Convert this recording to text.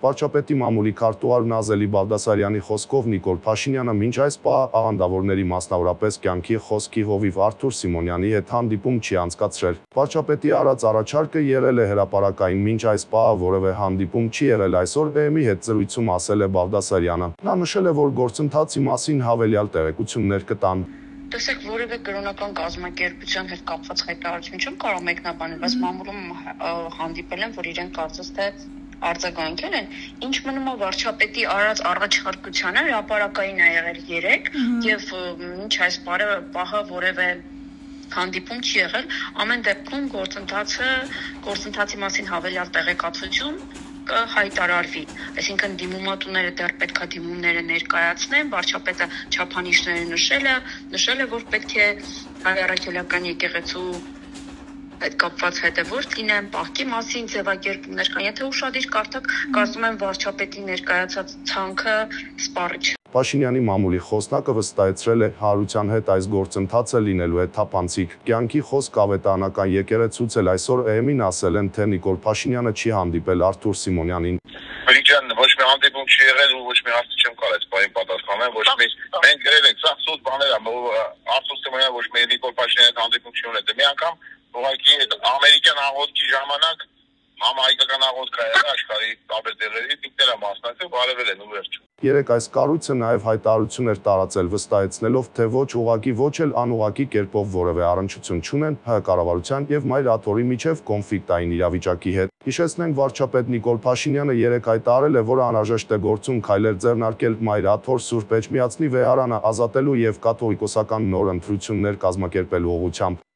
Վարչապետի մամուլի քարտուղար Նազելի Բաղդասարյանի խոսքով Նիկոլ Փաշինյանը մինչ այս պահ աղանդավորների, մասնավորապես կյանքի խոսքի հովիվ Արթուր Սիմոնյանի հետ հանդիպում չի անցկացրել։ Վարչապետի արած առաջարկը եղել է հրապարակային, մինչ այս պահ որևէ հանդիպում չի եղել, այսօր ԵՄ-ի հետ զրույցում ասել է Բաղդասարյանը։ Նա նշել է, որ գործընթացի մասին հավելյալ տեղեկություններ կտան։ Տեսեք, որևէ կրոնական կազմակերպության հետ կապված հայտարարություն չեմ կարող մեկնաբանել, բայց մամուլում հանդիպել են, որ իրենք կարծես թե արձագանքել են, ինչ մնում է վարչապետի արած առաջարկությանը, հրապարակային ա եղել 3 եւ մինչ այս պահը որևէ հանդիպում չի եղել, ամեն դեպքում գործընթացի մասին հավելյալ տեղեկատվություն կհայտարարվի, այսինքն դիմումատուները դեռ պետք է դիմումները ներկայացնեն, վարչապետը չափանիշները նշել է, որ պետք է Հայ առաքելական եկեղեցու այդ կապված հետևորդ լինեն, պահքի մասին ձևակերպումներ կան, եթե ուշադիր կարդաք, կարծում եմ վարչապետի ներկայացած ցանքը սպառիչ է։ Փաշինյանի մամուլի խոսնակը վստահեցրել է, հանրության հետ այս գործընթացը լինելու է թափանցիկ։ Կյանքի խոսք ավետարանական եկեղեցուց էլ այսօր ԵՄ-ին ասել են, թե Նիկոլ Փաշինյանը չի հանդիպել Արթուր Սիմոնյանին։ Բրիջան, ոչ մի հանդիպում չի եղել ու ոչ մի հարց չեմ կարել սպային պատասխանել, ոչ մի մենք գրել ենք, սա սուտ բաներ է, Արթուր Սիմոնյանը ոչ մի Նիկոլ Փաշինյանի հետ հանդիպում չի ունեցել։ Մի անգամ ուղղակի ամերիկյան աղոթքի ժամանակ համահայկական աղոթք է եղել աշխարհի տարբեր տեղերի, ինքներա մասնակցել, բարևել են ու վերջ։ Երեք այս կառույցը նաև հայտարարություն էր տարածել, վստահեցնելով, թե ոչ ուղղակի, ոչ էլ անուղղակի կերպով որևէ առնչություն չունեն ՀՀ կառավարության եւ Մայր Աթորի միջև կոնֆլիկտային իրավիճակի հետ։ Հիշեցնենք, վարչապետ Նիկոլ Փաշինյանը երեկ հայտարարել է, որ անհրաժեշտ է գործուն քայլեր ձեռնարկել Մայր Աթոր Սուրբ Էջմիածնի վեհարանը ազատելու եւ կաթողիկոսական նոր ընտրություններ կազմակերպելու ուղղությամբ։